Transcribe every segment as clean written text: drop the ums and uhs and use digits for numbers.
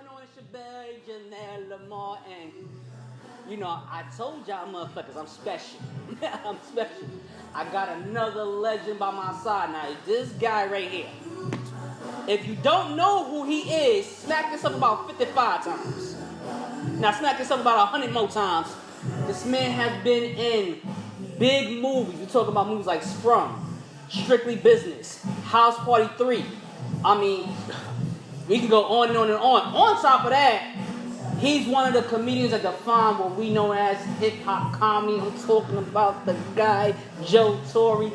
going on? It's your boy, Janelle Lamar, and you know, I told y'all motherfuckers I'm special. I'm special. I got another legend by my side now. This guy right here. If you don't know who he is, smack this up about 55 times. Now smack this up about 100 more times. This man has been in big movies. We talk about movies like Sprung, Strictly Business, House Party 3. I mean, we can go on and on and on. On top of that, he's one of the comedians that define what we know as hip-hop comedy. I'm talking about the guy, Joe Torry.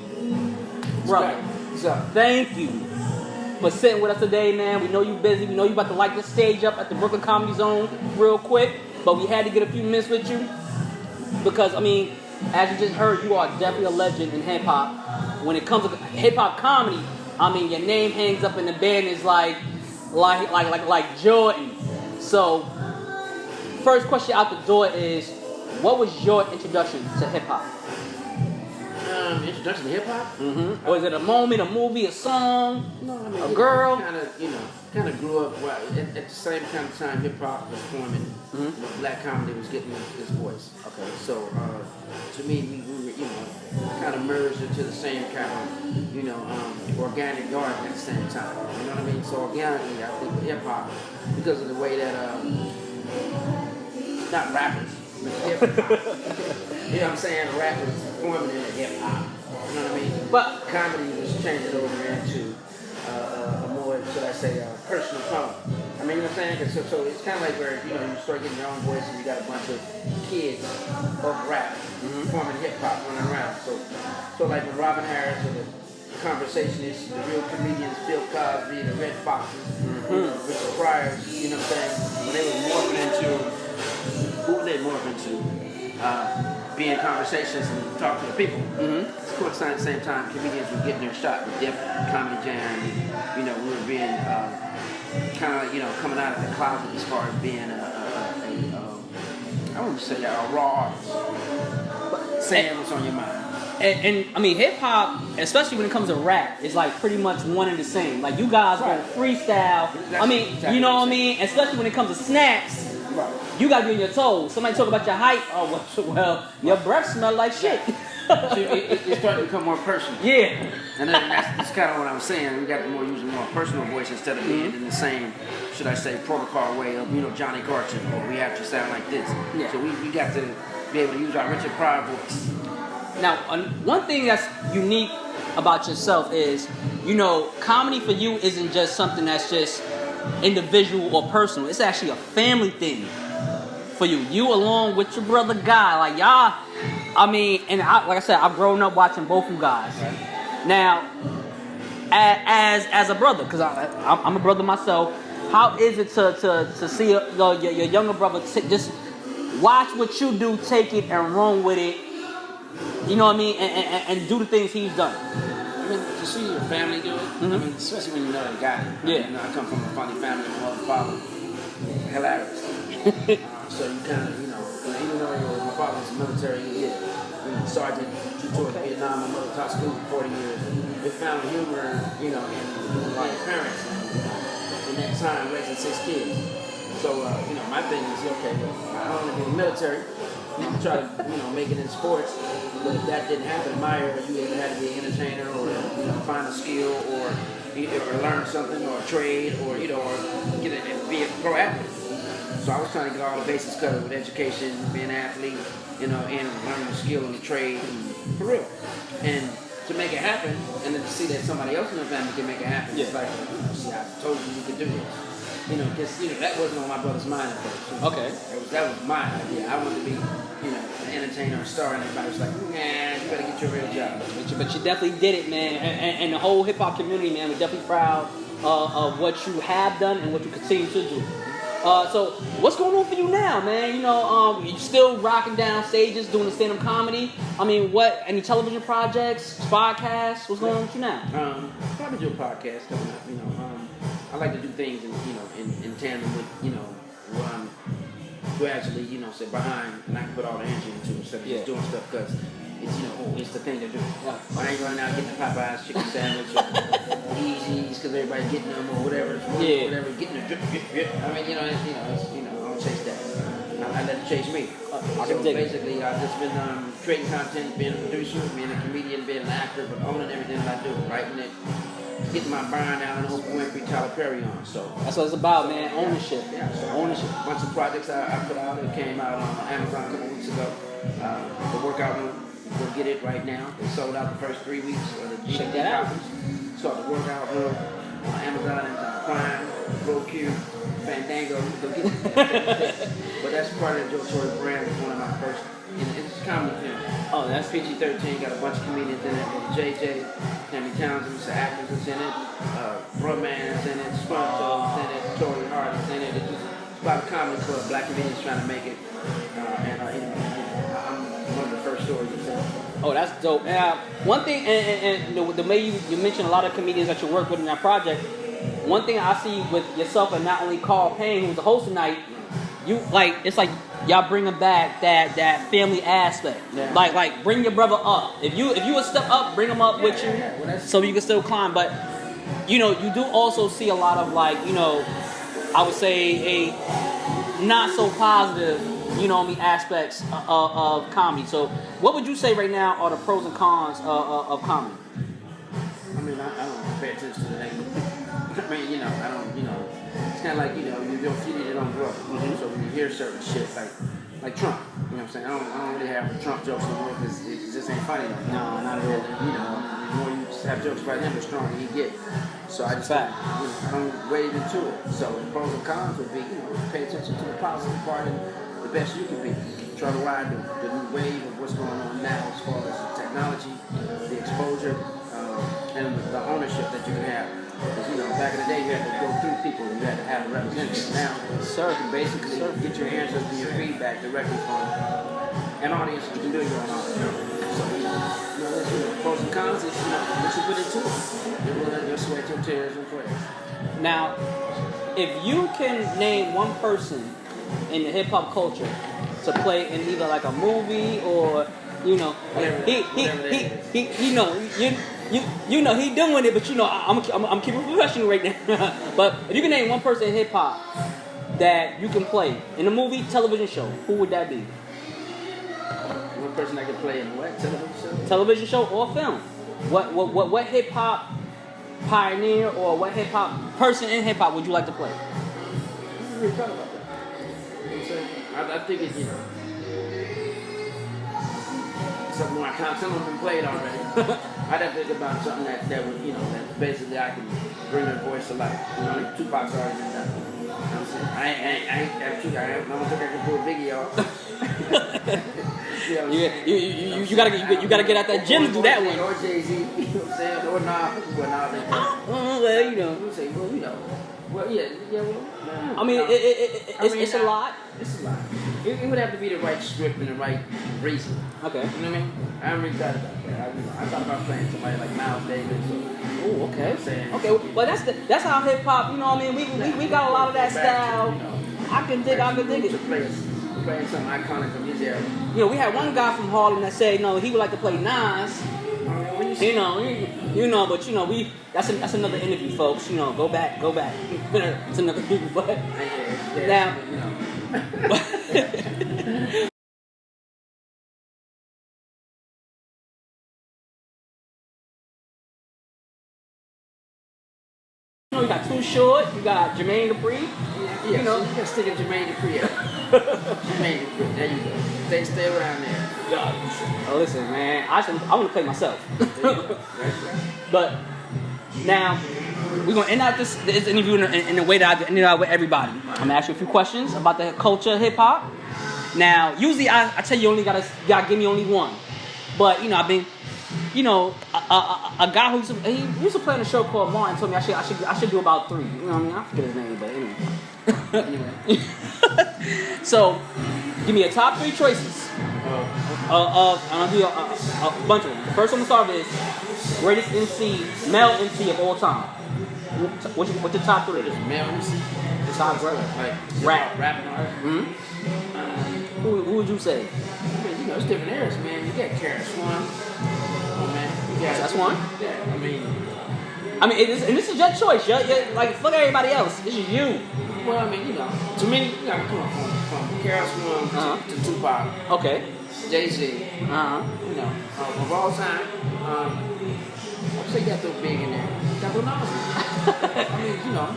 Brother, What's up? thank you for sitting with us today, man. We know you busy. We know you about to light the stage up at the Brooklyn Comedy Zone real quick. But we had to get a few minutes with you because, I mean, as you just heard, you are definitely a legend in hip-hop. When it comes to hip-hop comedy, I mean, your name hangs up in the band is like Jordan. So, first question out the door is, what was your introduction to hip-hop? Introduction to hip hop? Mm-hmm. Was it a moment, a movie, a song, No, I mean, a girl? Kind of grew up at the same kind of time hip hop was forming. Mm-hmm. Black comedy was getting its voice. Okay. So to me, we were kind of merged into the same kind of organic garden at the same time. You know what I mean? So organically, I think with hip hop, because of the way that not rappers, but hip hop. You know what I'm saying? Rappers forming into hip hop. You know what I mean? But Comedy was changing over into a more, should I say, personal tone. I mean, you know what I'm saying? So it's kind of like where, you start getting your own voice and you got a bunch of kids of rap forming hip hop running around. So like when Robin Harris or the Conversationists, the real comedians, Bill Cosby, the Red Foxes, Richard Pryors, you know what I'm saying? When they were morphing into, who would they morph into? Being conversations and talk to the people. Of course, at the same time, comedians were getting their shot with Def Comedy Jam. And, we were being kind of like, coming out of the closet as far as being I wouldn't say a raw artist, but saying what's on your mind. And I mean, hip hop, especially when it comes to rap, is like pretty much one and the same. Like you guys go freestyle. I mean, exactly you know what I mean? Especially when it comes to snaps. Right. You gotta be on your toes. Somebody talk about your height. Oh well, your breath smell like shit. So it started to become more personal. Yeah. And then that's kind of what I'm saying. We got to using more personal voice instead of being in the same, should I say, protocol way of Johnny Carson, or we have to sound like this. Yeah. So we got to be able to use our Richard Pryor voice. Now, one thing that's unique about yourself is, comedy for you isn't just something that's just individual or personal. It's actually a family thing for you. You along with your brother Guy, like y'all. I mean, and like I said, I've grown up watching both you guys. Right. Now, as a brother, because I'm a brother myself. How is it to see your younger brother just watch what you do, take it and run with it? You know what I mean, and do the things he's done. I mean, to see your family do it. I mean, especially when you know the guy. Yeah. I come from a funny family. My mother, father, hilarious. So you kind of, even though my father was military, sergeant, two tours to Vietnam, my mother taught school for 40 years. We found humor, in my parents in that time raising 6 kids. So, my thing is, okay, I don't want to be in the military. I'm try to, make it in sports. But if that didn't happen in my era, you either had to be an entertainer or, find a skill or learn something or a trade or, or get it, be a pro athlete. So I was trying to get all the bases covered with education, being an athlete, and learning a skill in the trade, for real. And to make it happen, and then to see that somebody else in the family can make it happen, it's like, see, I told you could do this. Because, that wasn't on my brother's mind at first. Okay. That was my idea. I wanted to be, an entertainer or a star, and everybody was like, nah, you better get your real job. But you definitely did it, man. And the whole hip-hop community, man, we're definitely proud of what you have done and what you continue to do. So what's going on for you now, man? You still rocking down stages, doing the stand-up comedy. I mean, any television projects, podcasts? What's going on with you now? Probably do a podcast coming up, I like to do things in tandem with, what I'm gradually, say behind, and I can put all the energy into it instead of just doing stuff because it's, it's the thing to do. I ain't running out getting a Popeye's chicken sandwich or, Easy's because everybody getting them or whatever. Whatever, getting the drip. I mean, I don't chase that. I let it chase me. So basically, I've just been creating content, being a producer, being a comedian, being an actor, but owning everything that I do, writing it, getting my Brian Allen, Oprah Winfrey, Tyler Perry on. So that's what it's about, man. Ownership. Yeah. So ownership. A bunch of projects I put out. It came out on Amazon a couple weeks ago. The workout room. Go get it right now. They sold out the first 3 weeks. Check that out. So the workout room on Amazon and Prime, GoQ, Fandango. Go get it. But that's part of the Joe Torry brand. It's one of my first. It's a comedy film. Oh, that's PG-13. Got a bunch of comedians in it. JJ, Tammy Townsend, Mr. Atkins is in it. Brumman's in it. SpongeBob's in it. Torry Hardy's in it. It's about a comedy club. Black comedians trying to make it. I'm one of the first stories you tell. Oh, that's dope. Now, one thing, and the way you mentioned a lot of comedians that you work with in that project, one thing I see with yourself and not only Carl Payne, who's the host tonight, it's like y'all bringing back that family aspect. Yeah. Like bring your brother up. If you would step up, bring him up with you, well, so you can still climb. But you do also see a lot of I would say a not so positive, aspects of comedy. So what would you say right now are the pros and cons of comedy? I mean, I don't pay attention to the negative. I mean, I don't, it's kind of like, you don't feed it, you don't grow. Mm-hmm. So when you hear certain shit, like Trump, you know what I'm saying? I don't really have Trump jokes anymore because it just ain't funny no more. No, not at all. The more you have jokes about him, the stronger he get. So I just I don't wade into it. So the pros and cons would be, pay attention to the positive part and the best you can be. Try to ride the new wave of what's going on now as far as the technology, the exposure, and the ownership that you can have. Because, back in the day, you had to go through people. You had to have a representative. Now, you can basically get your answers and your feedback directly from an audience. You can do your own audience. So, that's pros and cons is, what you put into it. You'll sweat your tears and prayers. Now, if you can name one person in the hip-hop culture to play in either like a movie or, he doing it, but I'm keeping professional right now. But if you can name one person in hip hop that you can play in a movie, television show, who would that be? One person that can play in what television show? Television show or film? What hip hop pioneer or what hip hop person in hip hop would you like to play? I never really thought about that. I think it's something more some of them been played already. I'd have to think about something that would, that basically I can bring their voice to life. Tupac's already been done. I'm saying, I don't think I can pull Biggie off. You gotta get out that gym to do that one. Or Jay-Z, you know what I'm saying? Or I mean, it's a lot. It's a lot. It would have to be the right script and the right reason. Okay. You know what I mean? I haven't really thought about that. I thought about playing somebody like Miles Davis. Oh, okay. Okay, well that's how hip hop. You know what I mean? We got a lot of that style. I can dig it. Playing something iconic from his era. We had one guy from Harlem that said, he would like to play Nas. But that's another interview, folks. Go back. It's another interview, but now. You got Too Short, you got Jermaine Dupri. Yeah, you can stick a Jermaine Dupri up. Jermaine Dupri, there you go. Stay around there. Oh, listen, man, I want to play myself. But now we're gonna end out this interview in the way that I end it out with everybody. I'm gonna ask you a few questions about the culture of hip hop. Now, usually I tell you only gotta give me only one, but I've been. A guy who used to play on a show called Martin told me I should do about 3. You know what I mean? I forget his name, but anyway. So, give me a top 3 choices. I'm gonna do a bunch of them. The first one to start with is greatest MC, male MC of all time. What's your top 3? Male MC. Top like rapping artist. Mm-hmm. Who would you say? It's different eras, man. You got Karen Swan. Oh man, that's one. Yeah, I mean, I mean, and this is your choice. You're like, fuck everybody else. This is you. Well, I mean, you know, to me, you know, come on, from Carol's One to Tupac. Okay. Jay-Z. You know, of all time, I'd say you got to throw Big in there. You got to throw Nas. I mean, you know.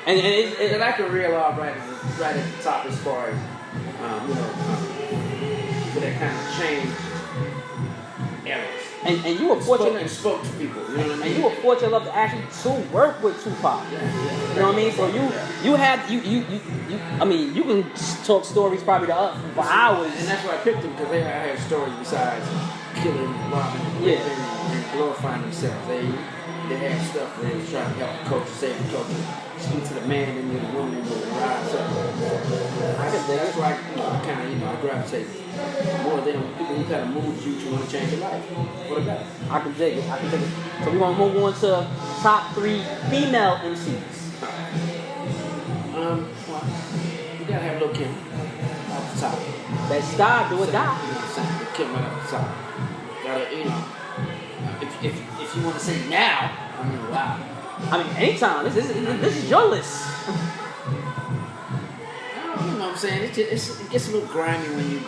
And I can reel off right at the top as far as, you know, with that kind of change eras. And you were fortunate and spoke to people. You know what I mean? And you were fortunate enough to actually to work with Tupac. Yeah. You know what I mean? So you I mean, you can talk stories probably for hours. And that's why I picked them, because they had stories besides killing, robbing, ripping, and glorifying themselves. They had stuff where they was trying to help the culture, save the culture, speak to the man in the woman in the rise up. That's why I kind of, I gravitate more than people who kind of moves you to want to change your life for the better. I can dig it. So we're going to move on to top 3 female MCs. Well, you gotta have Lil' Kim off the top. That star, do or die. You know what I'm saying? Lil' Kim right off the top. Gotta, you know, if you want to say now, I mean, wow. I mean, anytime. This is your list. You know what I'm saying? It gets a little grimy when you know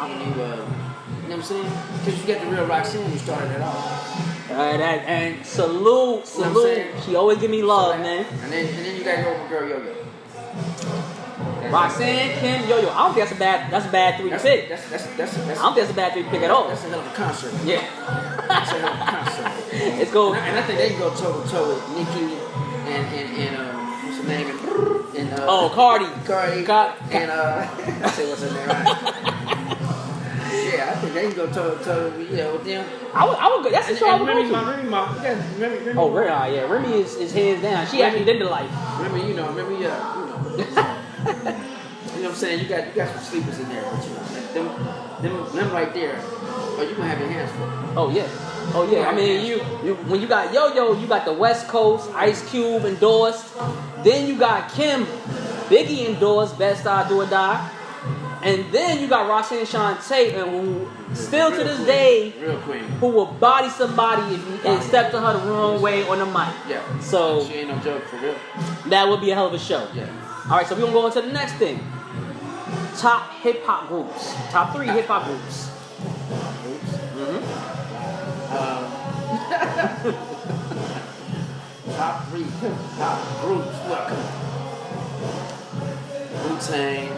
what I'm saying? Because you got the real Roxanne who started it all. And salute. She always give me love, man. And then you got your old girl Yo-Yo. Roxanne, Kim, Yo-Yo. I don't think that's a bad 3 to pick. That's I don't think that's a bad 3 to pick at all. That's a hell of a concert. Yeah. That's a hell of a concert. It's cool. And I think they can go toe to toe with Nicki and what's her name? And Cardi. And I say what's her name, right? Yeah, I think they can go toe to toe with them. I would go. That's the show I would go to. Remy Ma. Remy. Oh, Remy, yeah. Remy is hands down. She actually did the life. Remy, you know. You know what I'm saying? You got some sleepers in there, but you know, them right there. Oh, you gonna have your hands full. Oh yeah. I mean, you when you got Yo-Yo, you got the West Coast, Ice Cube endorsed. Then you got Kim, Biggie endorsed, Best Star Do or Die. And then you got Roxanne Shante, who still to this day, real queen, who will body somebody if you step to her the wrong way on the mic. Yeah. So she ain't no joke for real. That would be a hell of a show. Yeah. All right, so we're gonna go on to the next thing. Top hip hop groups. Top 3 hip hop groups. Top 3 hip hop groups. Look. Wu-Tang.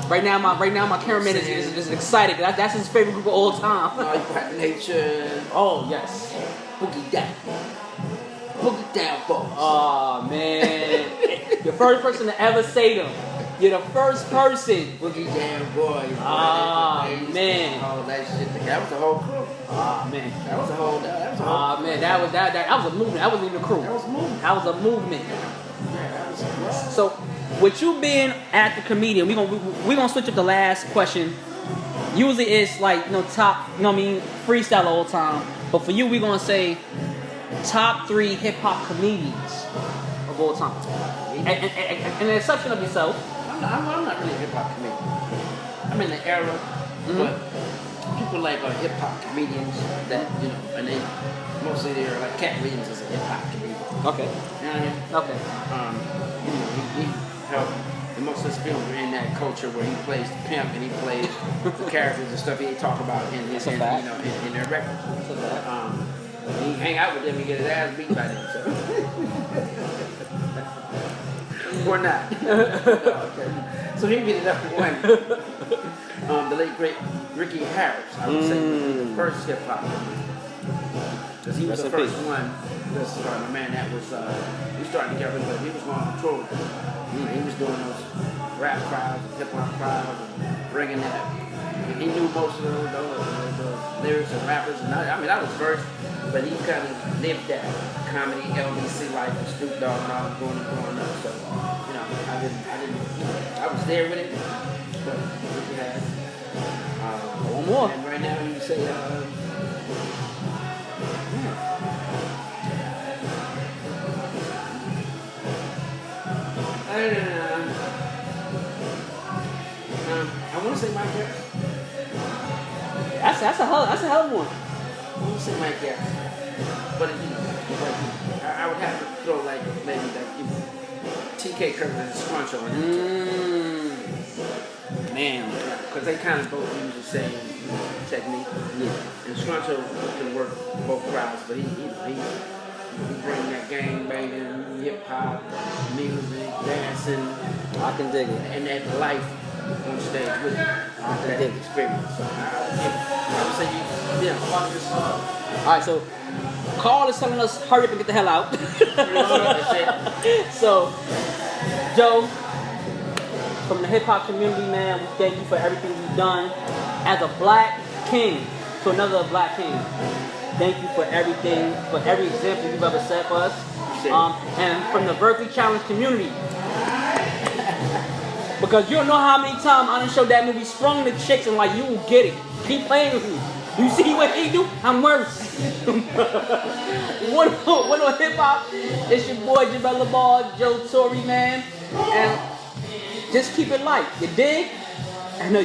Right now, my cameraman is excited. That's his favorite group of all time. Nation. Oh yes. Boogie Down Boys. Oh man, you're the first person to ever say them. You're the first person. Boogie Down Boys. Oh man. All that shit. That was the whole crew. Oh man. That was the whole. Oh man, that was a movement. That wasn't even a crew. That was a movement. That was a movement. Yeah, that was. So, with you being at the comedian, we gonna switch up the last question. Usually it's like top, freestyle all the time. But for you, we gonna say top 3 hip hop comedians of all time. And an exception of yourself. I'm not really a hip hop comedian. I'm in the era, but people like hip hop comedians that and they mostly they're like Cat Williams is a hip hop comedian. Okay. You know what I mean? Okay. He helped. And most of his films are in that culture where he plays the pimp and he plays the characters and stuff he talk about in their records. He hang out with them and get his ass beat by them. So. Or not. Okay. So he'd be the number 1. The late great Ricky Harris, I would say, was the first hip hop. Because he was the first one. This my man that was we started together, but he was going on tour with them. He was doing those rap crowds, hip hop crowds, and bringing that. He knew most of the lyrics and rappers, and I was first, but he kind of lived that comedy LBC life with Snoop Dogg and all growing up. So I was there with it, but we had one more. And right now you say I want to say Mike Harris. That's a hell of one. I want to say Mike Harris. but I would have to throw like maybe like TK Kirkland and Scruncho in there. Man. Because they kind of both use the same technique. Yeah. And Scruncho can work both crowds, but he bring that gang banging, hip hop, music, dancing. I can dig it. And that life on stage with it. I can That dig it. experience. So I would say part of this song. Alright, so Carl is telling us hurry up and get the hell out. So, Joe, from the hip hop community, man, we thank you for everything you've done. As a black king to another black king, thank you for everything, for every example you've ever set for us. And from the Berkeley Challenge community. Because you don't know how many times I done showed that movie Sprung the Chicks and like, you will get it. Keep playing with me. You see what he do? I'm worse. What on hip hop? It's your boy Jamel Ball, Joe Torry, man. And just keep it light. You dig?